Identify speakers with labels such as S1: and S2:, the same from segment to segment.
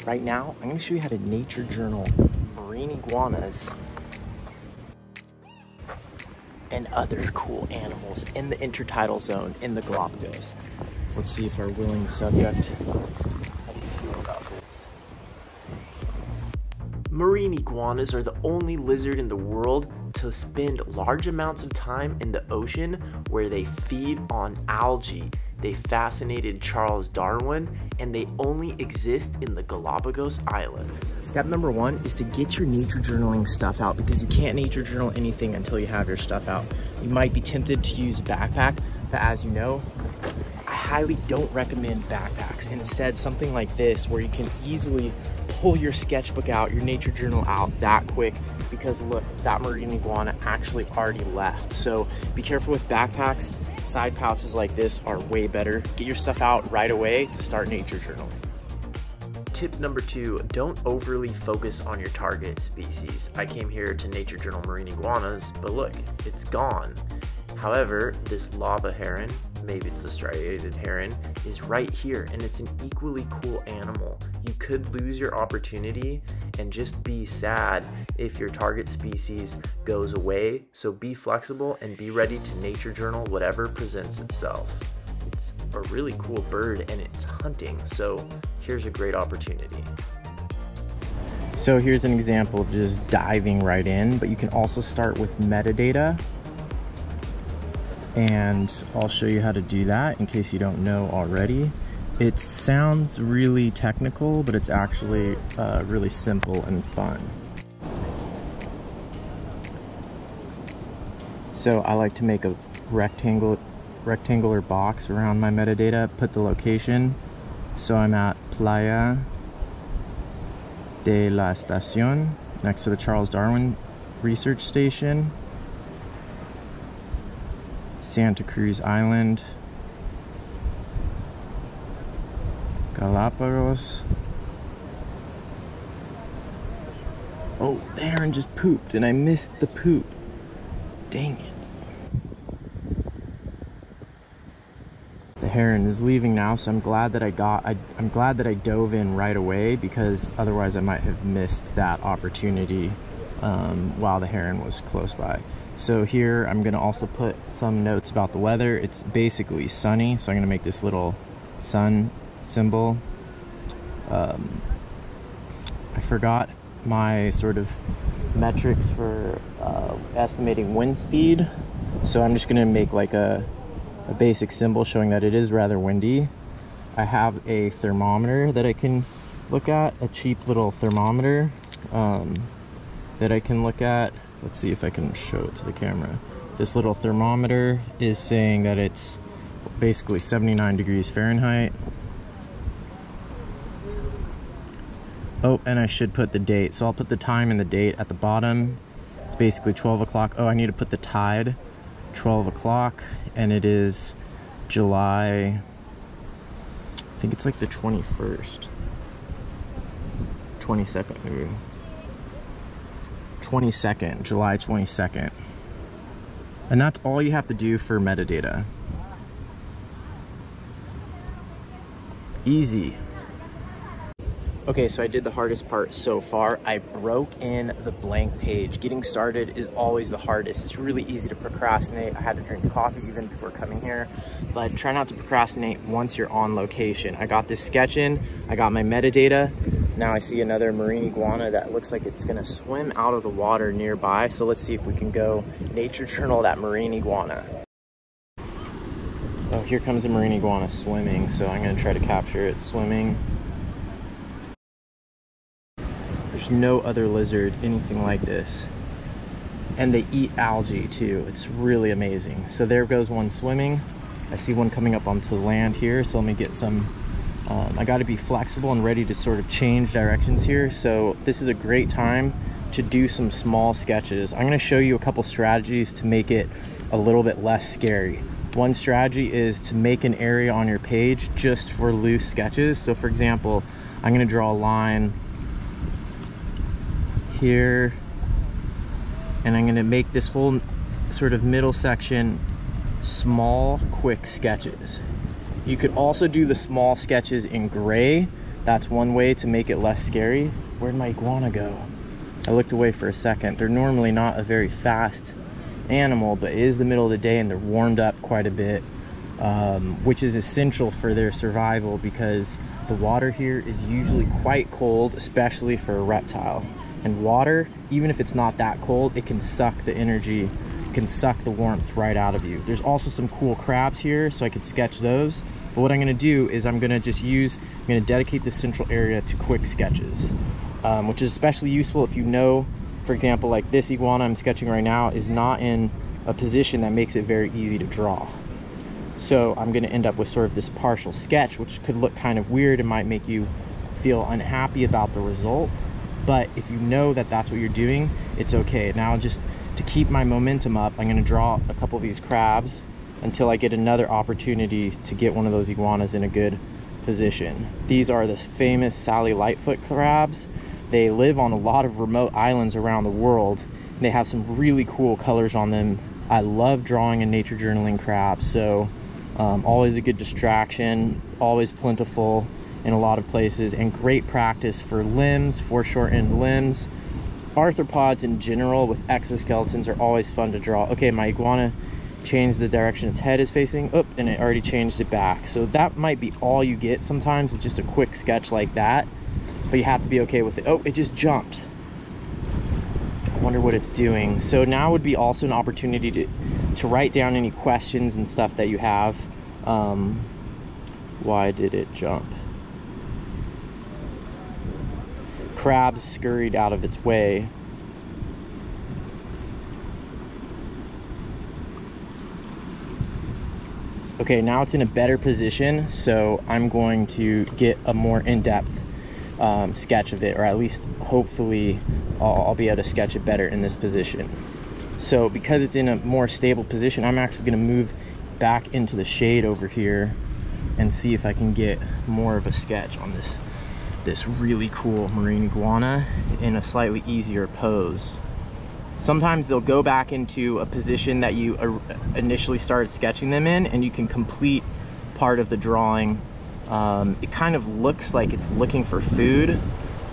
S1: right now, I'm gonna show you how to nature journal marine iguanas and other cool animals in the intertidal zone in the Galapagos. Let's see if our willing subject, how do you feel about this? Marine iguanas are the only lizard in the world to spend large amounts of time in the ocean where they feed on algae. They fascinated Charles Darwin, and they only exist in the Galapagos Islands. Step number one is to get your nature journaling stuff out, because you can't nature journal anything until you have your stuff out. You might be tempted to use a backpack, but as you know, I highly don't recommend backpacks. Instead, something like this where you can easily pull your sketchbook out, your nature journal out that quick, because look, that marine iguana actually already left. So be careful with backpacks. Side pouches like this are way better. Get your stuff out right away to start nature journaling. Tip number 2, don't overly focus on your target species. I came here to nature journal marine iguanas, but look, it's gone. However, this lava heron, maybe it's the striated heron, is right here, and it's an equally cool animal. You could lose your opportunity and just be sad if your target species goes away. So be flexible and be ready to nature journal whatever presents itself. It's a really cool bird and it's hunting, so here's a great opportunity. So here's an example of just diving right in, but you can also start with metadata. And I'll show you how to do that in case you don't know already. It sounds really technical, but it's actually really simple and fun. So I like to make a rectangular box around my metadata, put the location. So I'm at Playa de la Estación, next to the Charles Darwin Research Station. Santa Cruz Island, Galapagos. Oh, the heron just pooped and I missed the poop. Dang it. The heron is leaving now, so I'm glad that I'm glad that I dove in right away, because otherwise I might have missed that opportunity while the heron was close by. So here I'm gonna also put some notes about the weather. It's basically sunny, so I'm gonna make this little sun symbol. I forgot my sort of metrics for estimating wind speed, so I'm just gonna make like a basic symbol showing that it is rather windy. I have a thermometer that I can look at, a cheap little thermometer that I can look at. Let's see if I can show it to the camera. This little thermometer is saying that it's basically 79 degrees Fahrenheit. Oh, and I should put the date. So I'll put the time and the date at the bottom. It's basically 12 o'clock. Oh, I need to put the tide, 12 o'clock, and it is July, I think it's like the 21st. 22nd, maybe. 22nd, July 22nd. And that's all you have to do for metadata. Easy. Okay, so I did the hardest part so far. I broke in the blank page. Getting started is always the hardest. It's really easy to procrastinate. I had to drink coffee even before coming here, but try not to procrastinate once you're on location. I got this sketch in, I got my metadata. Now I see another marine iguana that looks like it's gonna swim out of the water nearby. So let's see if we can go nature journal that marine iguana. Oh, here comes a marine iguana swimming. So I'm gonna try to capture it swimming. There's no other lizard, anything like this. And they eat algae too. It's really amazing. So there goes one swimming. I see one coming up onto the land here. So let me get some, I gotta be flexible and ready to sort of change directions here. So this is a great time to do some small sketches. I'm gonna show you a couple strategies to make it a little bit less scary. One strategy is to make an area on your page just for loose sketches. So for example, I'm gonna draw a line here, and I'm gonna make this whole sort of middle section small, quick sketches. You could also do the small sketches in gray, That's one way to make it less scary. Where'd my iguana go? I looked away for a second. They're normally not a very fast animal, but it is the middle of the day and they're warmed up quite a bit, which is essential for their survival because the water here is usually quite cold, especially for a reptile. And water, even if it's not that cold, it can suck the energy, can suck the warmth right out of you. There's also some cool crabs here, so I could sketch those. But what I'm gonna do is I'm gonna dedicate this central area to quick sketches, which is especially useful if you know, for example, like this iguana I'm sketching right now is not in a position that makes it very easy to draw. So I'm gonna end up with sort of this partial sketch, which could look kind of weird and might make you feel unhappy about the result. But if you know that that's what you're doing, it's okay. Now, just to keep my momentum up, I'm gonna draw a couple of these crabs until I get another opportunity to get one of those iguanas in a good position. These are the famous Sally Lightfoot crabs. They live on a lot of remote islands around the world. And they have some really cool colors on them. I love drawing and nature journaling crabs, so always a good distraction, always plentiful in a lot of places, and great practice for limbs, foreshortened limbs. Arthropods in general with exoskeletons are always fun to draw. Okay, my iguana changed the direction its head is facing, oh, and it already changed it back. So that might be all you get sometimes, it's just a quick sketch like that, but you have to be okay with it. Oh, it just jumped. I wonder what it's doing. So now would be also an opportunity to write down any questions and stuff that you have. Why did it jump? Crabs scurried out of its way. Okay, now it's in a better position, so I'm going to get a more in-depth sketch of it, or at least hopefully I'll be able to sketch it better in this position. So because it's in a more stable position, I'm actually going to move back into the shade over here and see if I can get more of a sketch on this really cool marine iguana in a slightly easier pose. Sometimes they'll go back into a position that you initially started sketching them in, and you can complete part of the drawing. It kind of looks like it's looking for food.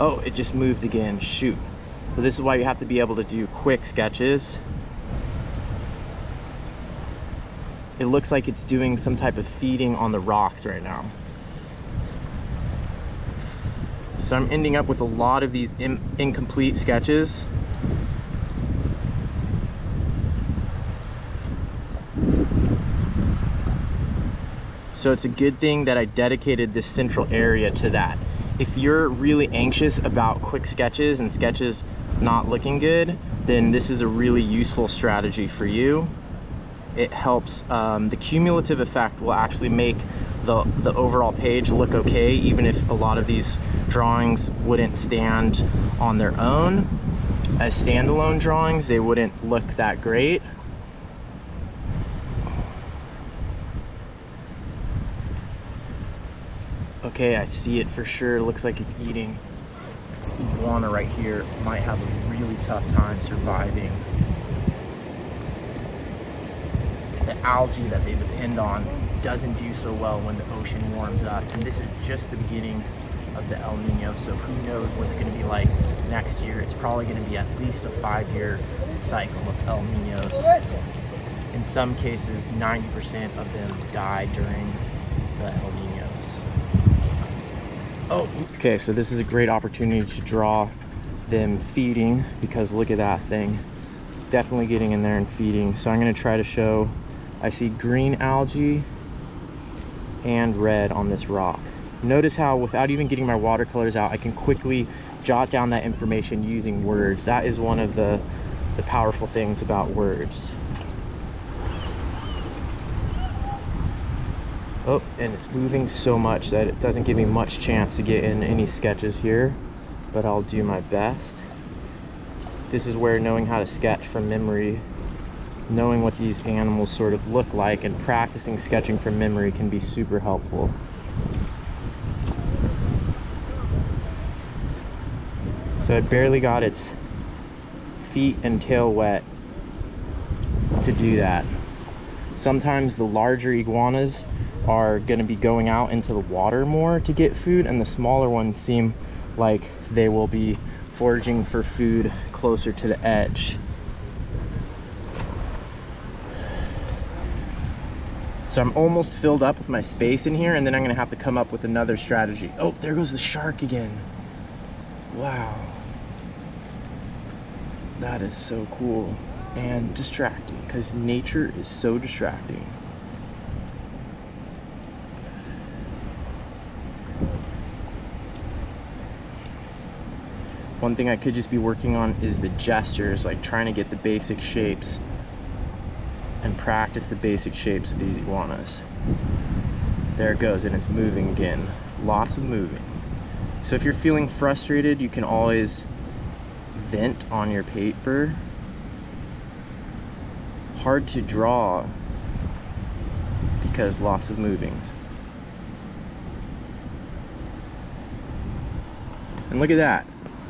S1: Oh, it just moved again, shoot. So this is why you have to be able to do quick sketches. It looks like it's doing some type of feeding on the rocks right now. So I'm ending up with a lot of these incomplete sketches. So it's a good thing that I dedicated this central area to that. If you're really anxious about quick sketches and sketches not looking good, then this is a really useful strategy for you. It helps, the cumulative effect will actually make the overall page look okay, even if a lot of these drawings wouldn't stand on their own. As standalone drawings, they wouldn't look that great. Okay, I see it for sure. It looks like it's eating. This iguana right here might have a really tough time surviving. The algae that they depend on doesn't do so well when the ocean warms up, and this is just the beginning of the El Nino, so who knows what's going to be like next year. It's probably going to be at least a 5-year cycle of El Ninos. In some cases, 90% of them die during the El Ninos. Oh, okay, so this is a great opportunity to draw them feeding, because look at that thing. It's definitely getting in there and feeding. So I'm going to try to show, I see green algae and red on this rock. Notice how without even getting my watercolors out, I can quickly jot down that information using words. That is one of the powerful things about words. Oh, and it's moving so much that it doesn't give me much chance to get in any sketches here, but I'll do my best. This is where knowing how to sketch from memory, knowing what these animals sort of look like, and practicing sketching from memory can be super helpful. So I barely got its feet and tail wet to do that. Sometimes the larger iguanas are going to be going out into the water more to get food, and the smaller ones seem like they will be foraging for food closer to the edge. So I'm almost filled up with my space in here, and then I'm gonna have to come up with another strategy. Oh, there goes the shark again. Wow. That is so cool and distracting, because nature is so distracting. One thing I could just be working on is the gestures, like trying to get the basic shapes and practice the basic shapes of these iguanas. There it goes, and it's moving again. Lots of moving. So if you're feeling frustrated, you can always vent on your paper. Hard to draw because lots of moving. And look at that.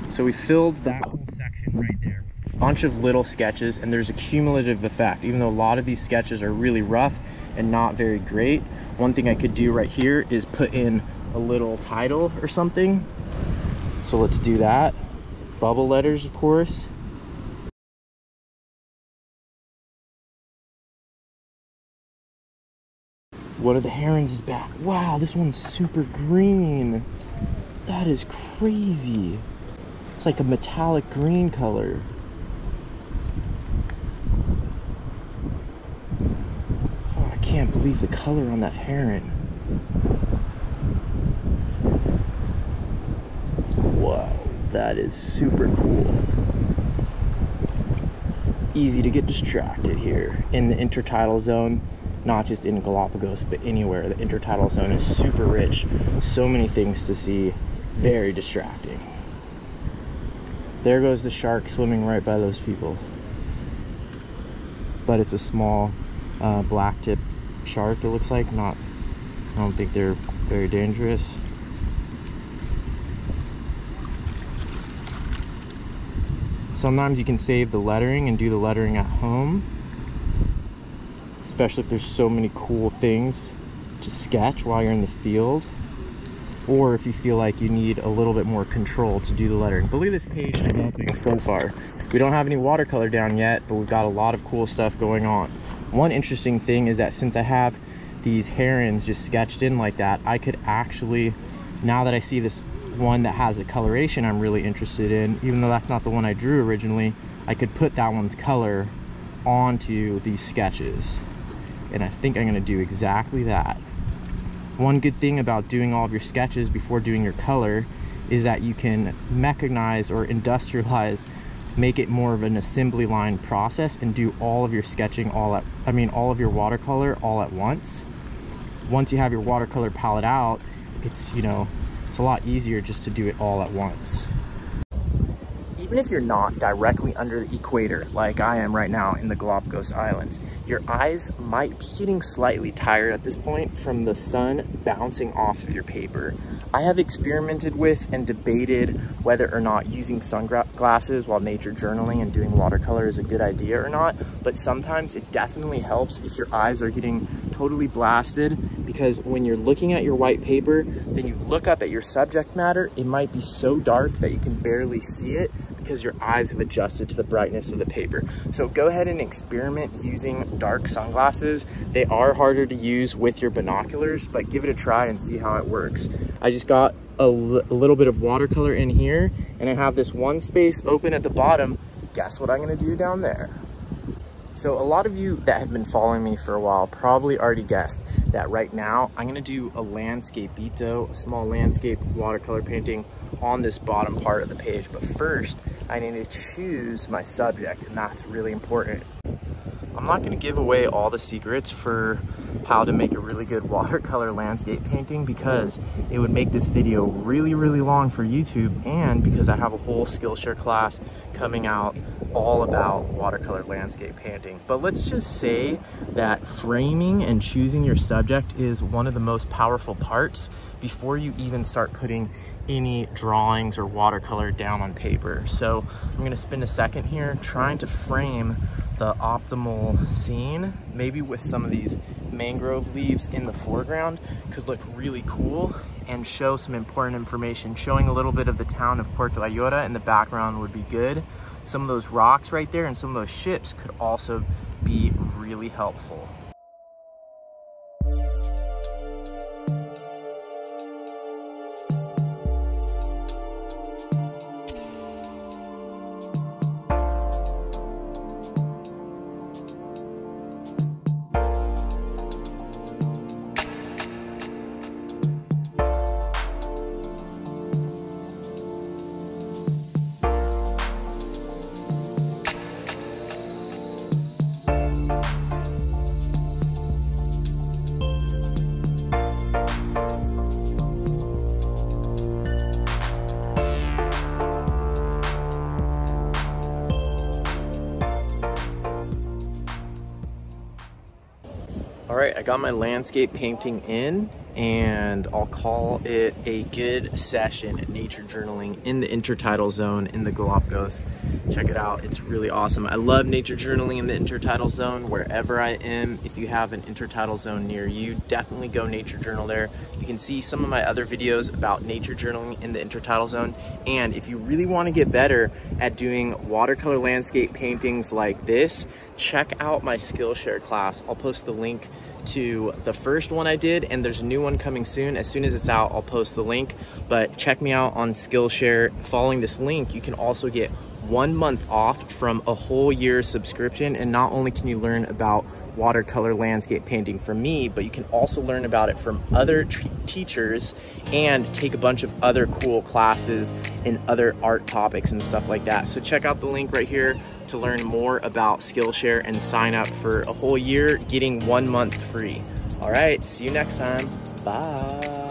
S1: So we filled that whole section right there with a bunch of little sketches, and there's a cumulative effect. Even though a lot of these sketches are really rough and not very great, one thing I could do right here is put in a little title or something. So let's do that. Bubble letters, of course. One of the herons is back. Wow, this one's super green. That is crazy. It's like a metallic green color. Oh, I can't believe the color on that heron. Wow, that is super cool. Easy to get distracted here in the intertidal zone, not just in Galapagos, but anywhere. The intertidal zone is super rich. So many things to see, very distracting. There goes the shark swimming right by those people. But it's a small black tip shark, it looks like. I don't think they're very dangerous. Sometimes you can save the lettering and do the lettering at home, especially if there's so many cool things to sketch while you're in the field, or if you feel like you need a little bit more control to do the lettering. But look at this page developing so far. We don't have any watercolor down yet, but we've got a lot of cool stuff going on. One interesting thing is that since I have these herons just sketched in like that, I could actually, now that I see this one that has a coloration I'm really interested in, even though that's not the one I drew originally, I could put that one's color onto these sketches. And I think I'm gonna do exactly that. One good thing about doing all of your sketches before doing your color is that you can mechanize or industrialize, make it more of an assembly line process, and do all of your sketching all of your watercolor all at once. Once you have your watercolor palette out, it's a lot easier just to do it all at once. Even if you're not directly under the equator, like I am right now in the Galapagos Islands, your eyes might be getting slightly tired at this point from the sun bouncing off of your paper. I have experimented with and debated whether or not using sunglasses while nature journaling and doing watercolor is a good idea or not, but sometimes it definitely helps if your eyes are getting totally blasted, because when you're looking at your white paper, then you look up at your subject matter, it might be so dark that you can barely see it because your eyes have adjusted to the brightness of the paper. So go ahead and experiment using dark sunglasses. They are harder to use with your binoculars, but give it a try and see how it works. I just got a little bit of watercolor in here, and I have this one space open at the bottom. Guess what I'm gonna do down there? So a lot of you that have been following me for a while probably already guessed that right now I'm gonna do a landscapeito, a small landscape watercolor painting on this bottom part of the page. But first, I need to choose my subject, and that's really important. I'm not gonna give away all the secrets for how to make a really good watercolor landscape painting, because it would make this video really, really long for YouTube, and because I have a whole Skillshare class coming out all about watercolor landscape painting. But let's just say that framing and choosing your subject is one of the most powerful parts, before you even start putting any drawings or watercolor down on paper. So I'm gonna spend a second here trying to frame the optimal scene. Maybe with some of these mangrove leaves in the foreground could look really cool and show some important information. Showing a little bit of the town of Puerto Ayora in the background would be good. Some of those rocks right there and some of those ships could also be really helpful. All right, I got my landscape painting in, and I'll call it a good session at nature journaling in the intertidal zone in the Galapagos. Check it out, it's really awesome. I love nature journaling in the intertidal zone wherever I am. If you have an intertidal zone near you, definitely go nature journal there. You can see some of my other videos about nature journaling in the intertidal zone. And if you really want to get better at doing watercolor landscape paintings like this, check out my Skillshare class. I'll post the link to the first one I did, and there's a new one coming soon. As soon as it's out, I'll post the link, but check me out on Skillshare. Following this link, you can also get 1 month off from a whole year subscription. And not only can you learn about watercolor landscape painting from me, but you can also learn about it from other teachers and take a bunch of other cool classes in other art topics and stuff like that. So check out the link right here to learn more about Skillshare and sign up for a whole year, getting 1 month free. All right, see you next time. Bye.